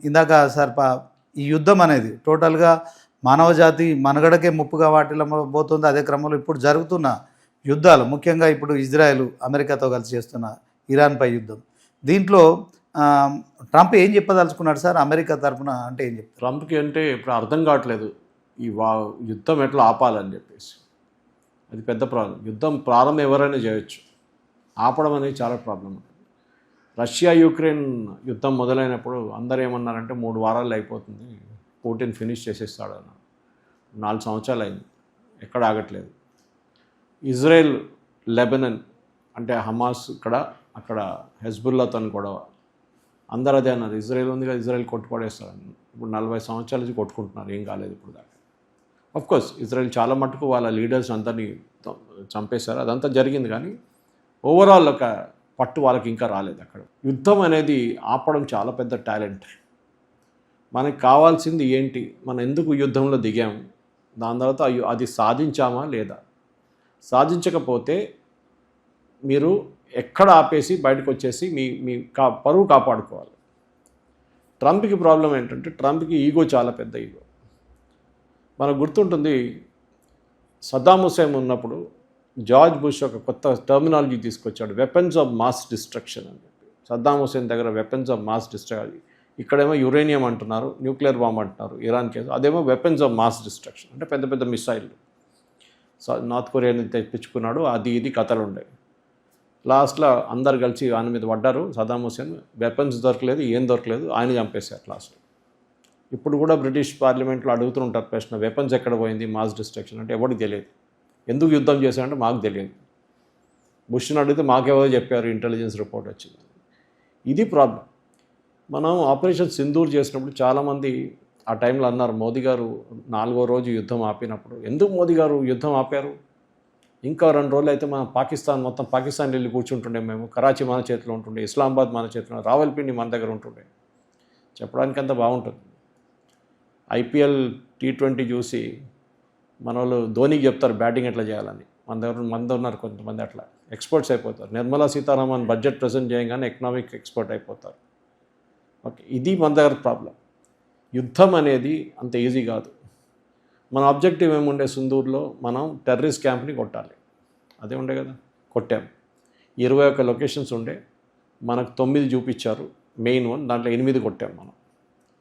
ఇందాక సార్ ఈ యుద్ధం అనేది టోటల్గా మానవజాతి మనుగడకే ముప్పుగా వాటిలో పోతుంది. అదే క్రమంలో ఇప్పుడు జరుగుతున్న యుద్ధాలు, ముఖ్యంగా ఇప్పుడు ఇజ్రాయెల్ అమెరికాతో కలిసి చేస్తున్న ఇరాన్పై యుద్ధం, దీంట్లో ట్రంప్ ఏం చెప్పదలుచుకున్నాడు సార్ అమెరికా తరఫున? అంటే ఏం చెప్తారు ట్రంప్కి? అంటే ఇప్పుడు అర్థం కావట్లేదు ఈ యుద్ధం ఎట్లా ఆపాలని చెప్పేసి. అది పెద్ద ప్రాబ్లం. యుద్ధం ప్రారంభం ఎవరైనా చేయొచ్చు, ఆపడం అనేది చాలా ప్రాబ్లం. రష్యా యుక్రెయిన్ యుద్ధం మొదలైనప్పుడు అందరూ ఏమన్నారంటే 3 వారాలు అయిపోతుంది, పుటిన్ ఫినిష్ చేసేస్తాడు అన్న. 4 సంవత్సరాలు అయింది, ఎక్కడ ఆగట్లేదు. ఇజ్రాయెల్ లెబనన్ అంటే హమాస్ ఇక్కడ, అక్కడ హెజ్బుల్లాతో గొడవ, అందరూ అదే అన్నారు. ఇజ్రాయెల్ ఉంది కదా, ఇజ్రాయెల్ కొట్టుపడేస్తారని. ఇప్పుడు 40 సంవత్సరాల నుంచి కొట్టుకుంటున్నారు, ఏం కాలేదు ఇప్పుడు దాకా. అఫ్కోర్స్ ఇజ్రాయెల్ చాలా మటుకు వాళ్ళ లీడర్స్ అందరినీ చంపేశారు, అదంతా జరిగింది. కానీ ఓవరాల్ ఒక పట్టు వాళ్ళకి ఇంకా రాలేదు. అక్కడ యుద్ధం అనేది ఆపడం చాలా పెద్ద టాలెంట్. మనకు కావాల్సింది ఏంటి, మనం ఎందుకు యుద్ధంలో దిగాము, దాని తర్వాత అది సాధించామా లేదా. సాధించకపోతే మీరు ఎక్కడ ఆపేసి బయటకు వచ్చేసి మీ పరువు కాపాడుకోవాలి. ట్రంప్కి ప్రాబ్లం ఏంటంటే, ట్రంప్కి ఈగో చాలా పెద్ద ఈగో. మనకు గుర్తుంటుంది, సద్దాం హుస్సేన్ ఉన్నప్పుడు జార్జ్ బుష్ ఒక కొత్త టర్మినాలజీ తీసుకొచ్చాడు, వెపన్స్ ఆఫ్ మాస్ డిస్ట్రక్షన్ అని చెప్పి. సద్దాం హుస్సేన్ దగ్గర వెపన్స్ ఆఫ్ మాస్ డిస్ట్రక్షన్, ఇక్కడేమో యురేనియం అంటున్నారు, న్యూక్లియర్ బాంబ్ అంటున్నారు ఇరాన్ కేసు, అదేమో వెపన్స్ ఆఫ్ మాస్ డిస్ట్రక్షన్ అంటే పెద్ద పెద్ద మిసైళ్ళు. నార్త్ కొరియాని తెప్పించుకున్నాడు, అది ఇది కథలు ఉండే. లాస్ట్లో అందరు కలిసి ఆయన మీద పడ్డారు. సద్దాం హుస్సేన్ వెపన్స్ దొరకలేదు, ఏం దొరకలేదు, ఆయన చంపేశారు లాస్ట్లో. ఇప్పుడు కూడా బ్రిటిష్ పార్లమెంట్లో అడుగుతుంటారు ప్రశ్న, వెపన్స్ ఎక్కడ పోయింది, మాస్ డిస్ట్రక్షన్ అంటే ఎవరికి తెలియదు. ఎందుకు యుద్ధం చేశారంటే మాకు తెలియదు. బుష్ని అడిగితే మాకెవరో చెప్పారు, ఇంటెలిజెన్స్ రిపోర్ట్ వచ్చింది. ఇది ప్రాబ్లం. మనం ఆపరేషన్ సింధూర్ చేసినప్పుడు చాలామంది ఆ టైంలో అన్నారు, మోదీ గారు 4వ రోజు యుద్ధం ఆపినప్పుడు, ఎందుకు మోదీ గారు యుద్ధం ఆపారు, ఇంకా 2 రోజులు అయితే మనం పాకిస్తాన్ మొత్తం పాకిస్తాన్ వెళ్ళి కూర్చుంటుండే, మేము కరాచీ మన చేతిలో ఉంటుండే, ఇస్లామాబాద్ మన చేతిలో, రావల్పిండి మన దగ్గర ఉంటుండే. చెప్పడానికి అంత బాగుంటుంది. IPL T20 చూసి మన వాళ్ళు ధోనికి చెప్తారు బ్యాటింగ్ ఎట్లా చేయాలని. మన ఉన్నారు కొంతమంది అట్లా ఎక్స్పర్ట్స్ అయిపోతారు. నిర్మలా సీతారామన్ బడ్జెట్ ప్రజెంట్ చేయగానే ఎకనామిక్ ఎక్స్పర్ట్ అయిపోతారు. ఓకే, ఇది మన దగ్గర ప్రాబ్లం. యుద్ధం అనేది అంత ఈజీ కాదు. మన ఆబ్జెక్టివ్ ఏముండే, సింధూర్లో మనం టెర్రరిస్ట్ క్యాంప్ని కొట్టాలి, అదే ఉండే కదా, కొట్టాం. 21 లొకేషన్స్ ఉండే, మనకు 9 చూపించారు మెయిన్ వన్, దాంట్లో 8 కొట్టాం మనం.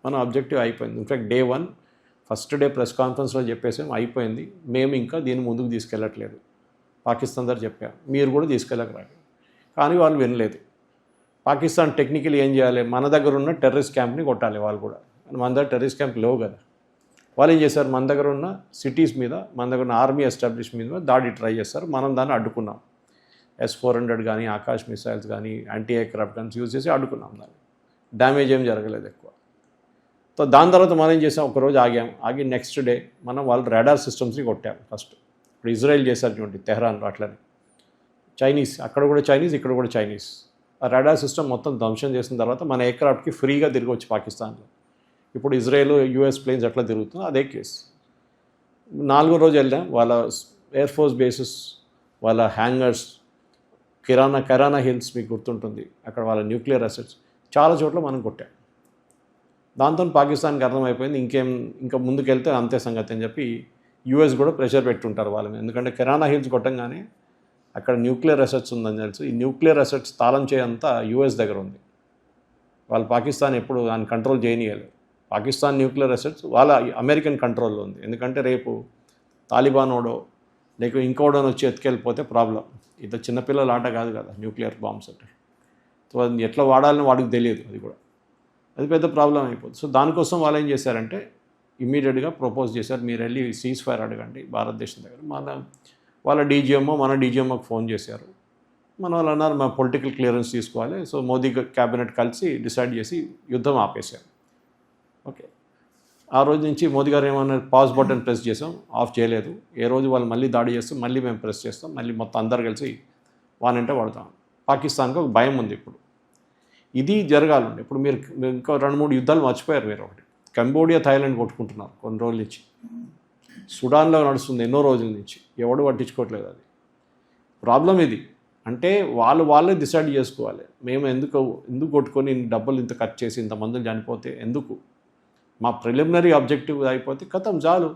మన ఆబ్జెక్టివ్ అయిపోయింది. In fact day 1 first day press కాన్ఫరెన్స్లో చెప్పేసాం, అయిపోయింది, మేము ఇంకా దీన్ని ముందుకు తీసుకెళ్ళట్లేదు. పాకిస్తాన్ దగ్గర చెప్పాం, మీరు కూడా తీసుకెళ్ళకరాదు. కానీ వాళ్ళు వినలేదు. పాకిస్తాన్ టెక్నికల్ ఏం చేయాలి, మన దగ్గర ఉన్న టెర్రరిస్ట్ క్యాంప్ని కొట్టాలి వాళ్ళు కూడా. మన దగ్గర టెర్రరిస్ట్ క్యాంప్ లేవు కదా. వాళ్ళు ఏం చేశారు, మన దగ్గర ఉన్న సిటీస్ మీద, మన దగ్గర ఉన్న ఆర్మీ ఎస్టాబ్లిష్ మీద దాడి ట్రై చేస్తారు. మనం దాన్ని అడ్డుకున్నాం. S-400 కానీ, ఆకాష్ మిసైల్స్ కానీ, యాంటీ ఎయిర్క్రాఫ్ట్ గన్స్ యూజ్ చేసి అడ్డుకున్నాం. దాన్ని డ్యామేజ్ ఏం జరగలేదు ఎక్కువ. సో దాని తర్వాత మనం ఏం చేసాం, ఒకరోజు ఆగి నెక్స్ట్ డే మనం వాళ్ళ రాడార్ సిస్టమ్స్ని కొట్టాం ఫస్ట్. ఇప్పుడు ఇజ్రాయెల్ చేశారు చూడండి తెహ్రాన్లో, అట్లనే చైనీస్, అక్కడ కూడా చైనీస్, ఇక్కడ కూడా చైనీస్. ఆ రాడార్ సిస్టమ్ మొత్తం ధ్వంసం చేసిన తర్వాత మన ఎయిర్క్రాఫ్ట్కి ఫ్రీగా తిరగవచ్చు పాకిస్తాన్లో. ఇప్పుడు ఇజ్రాయెల్ US ప్లేన్స్ ఎట్లా తిరుగుతుందో అదే కేసు. 4వ రోజు వెళ్ళాం, వాళ్ళ ఎయిర్ ఫోర్స్ బేసెస్, వాళ్ళ హ్యాంగర్స్, కిరాణా హిల్స్ మీకు గుర్తుంటుంది, అక్కడ వాళ్ళ న్యూక్లియర్ అసెట్స్, చాలా చోట్ల మనం కొట్టాం. దాంతో పాకిస్తాన్కి అర్థమైపోయింది, ఇంకా ముందుకెళ్తే అంతే సంగతి అని చెప్పి US కూడా ప్రెషర్ పెట్టుంటారు వాళ్ళ మీద. ఎందుకంటే కిరాణా హిల్స్ కొట్టంగానే అక్కడ న్యూక్లియర్ అసెట్స్ ఉందని తెలుసు. ఈ న్యూక్లియర్ అసెట్స్ తాళం చేయంతా US దగ్గర ఉంది. వాళ్ళు పాకిస్తాన్ ఎప్పుడు దాన్ని కంట్రోల్ చేయనీయలేదు. పాకిస్తాన్ న్యూక్లియర్ అసెట్స్ వాళ్ళ అమెరికన్ కంట్రోల్లో ఉంది. ఎందుకంటే రేపు తాలిబానోడో లేక ఇంకోడో వచ్చి ఎత్తుకెళ్ళిపోతే ప్రాబ్లం. ఇది చిన్నపిల్లల ఆట కాదు కదా న్యూక్లియర్ బాంబ్స్ అంటే. సో అది ఎట్లా వాడాలని వాడికి తెలియదు, అది పెద్ద ప్రాబ్లం అయిపోతుంది. సో దానికోసం వాళ్ళు ఏం చేశారంటే ఇమ్మీడియట్గా ప్రపోజ్ చేశారు, మీరు వెళ్ళి సీజ్ ఫైర్ అడగండి భారతదేశం దగ్గర. వాళ్ళ DGMO మన DGMOకి ఫోన్ చేశారు. మన వాళ్ళు అన్నారు, మా పొలిటికల్ క్లియరెన్స్ తీసుకోవాలి. సో మోదీ క్యాబినెట్ కలిసి డిసైడ్ చేసి యుద్ధం ఆపేశారు. ఓకే, ఆ రోజు నుంచి మోదీ గారు ఏమన్నారు, పాజ్ బటన్ ప్రెస్ చేసాం, ఆఫ్ చేయలేదు. ఏ రోజు వాళ్ళు మళ్ళీ దాడి చేస్తే మళ్ళీ మేము ప్రెస్ చేస్తాం, మళ్ళీ మొత్తం అందరు కలిసి వానంటే పడతాం. పాకిస్తాన్కి ఒక భయం ఉంది ఇప్పుడు, ఇది జరగాలండి. ఇప్పుడు మీరు ఇంకా 2-3 యుద్ధాలు మర్చిపోయారు మీరు. ఒకటి కంబోడియా, థాయిలాండ్ కొట్టుకుంటున్నారు కొన్ని రోజుల నుంచి. సుడాన్లో నడుస్తుంది ఎన్నో రోజుల నుంచి, ఎవడు పట్టించుకోవట్లేదు. అది ప్రాబ్లం. ఇది అంటే వాళ్ళే డిసైడ్ చేసుకోవాలి. మేము ఎందుకు కొట్టుకొని ఇన్ని డబ్బులు ఇంత ఖర్చు చేసి ఇంతమందిని చనిపోతే ఎందుకు? మా ప్రిలిమినరీ ఆబ్జెక్టివ్ అయిపోతే కథం చాలు.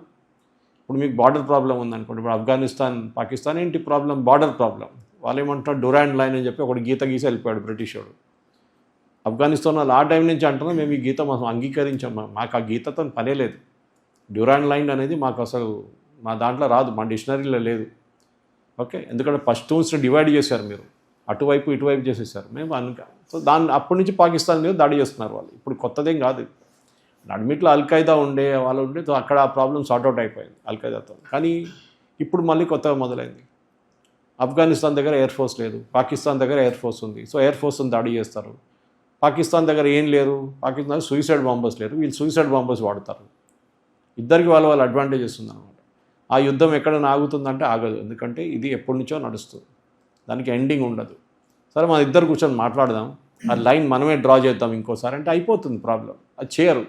ఇప్పుడు మీకు బార్డర్ ప్రాబ్లం ఉందనుకోండి, ఇప్పుడు ఆఫ్ఘనిస్తాన్ పాకిస్తాన్ ఏంటి ప్రాబ్లం? Border problem. వాళ్ళు ఏమంటారు డ్యూరాండ్ లైన్ అని చెప్పి ఒకటి గీత గీసి వెళ్ళిపోయాడు బ్రిటిష్ వాడు. ఆఫ్ఘనిస్తాన్ వాళ్ళు ఆ టైం నుంచి అంటున్నాం మేము ఈ గీత మనం అంగీకరించాం, మాకు ఆ గీతతో పనే లేదు. డ్యూరాండ్ లైన్ అనేది మాకు అసలు మా దాంట్లో రాదు, మా డిక్షనరీలో లేదు. ఓకే, ఎందుకంటే పష్తూన్స్ని డివైడ్ చేశారు మీరు, అటువైపు ఇటువైపు చేసేసారు. మేము సో అప్పటి నుంచి పాకిస్తాన్ మీద దాడి చేస్తున్నారు వాళ్ళు. ఇప్పుడు కొత్తదేం కాదు. అడ్మిట్లో అల్ఖైదా వాళ్ళు ఉండే అక్కడ ఆ ప్రాబ్లం సార్ట్అవుట్ అయిపోయింది అల్ఖైదాతో. కానీ ఇప్పుడు మళ్ళీ కొత్తగా మొదలైంది. ఆఫ్ఘనిస్తాన్ దగ్గర ఎయిర్ ఫోర్స్ లేదు, పాకిస్తాన్ దగ్గర ఎయిర్ ఫోర్స్ ఉంది. సో ఎయిర్ ఫోర్స్ని దాడి చేస్తారు. పాకిస్తాన్ దగ్గర ఏం లేరు, పాకిస్తాన్ సూసైడ్ బాంబర్స్ లేరు, వీళ్ళు సూసైడ్ బాంబర్స్ వాడతారు. ఇద్దరికి వాళ్ళ అడ్వాంటేజెస్ ఉందన్నమాట. ఆ యుద్ధం ఎక్కడైనా ఆగుతుందంటే ఆగదు, ఎందుకంటే ఇది ఎప్పటి నుంచో నడుస్తుంది, దానికి ఎండింగ్ ఉండదు. సరే మన ఇద్దరు కూర్చొని మాట్లాడదాం, ఆ లైన్ మనమే డ్రా చేద్దాం ఇంకోసారి అంటే అయిపోతుంది ప్రాబ్లం. అది చేయరు,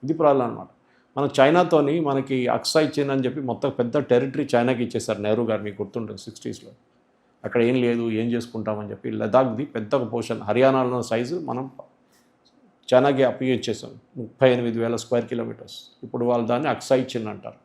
ఇది ప్రాబ్లం అనమాట. మన చైనాతోని మనకి అక్సాయ్ చైన్ అని చెప్పి మొత్తం పెద్ద టెరిటరీ చైనాకి ఇచ్చేసారు నెహ్రూ గారు, మీకు గుర్తుంటుంది 60s. అక్కడ ఏం లేదు, ఏం చేసుకుంటామని చెప్పి లదాఖ్ది పెద్ద పోర్షన్ హర్యానాలో సైజు మనం చైనాకి అప్పగించేసాం, 38,000 స్క్వేర్ కిలోమీటర్స్. ఇప్పుడు వాళ్ళు దాన్ని అక్సాయ్ చైన్ అంటారు.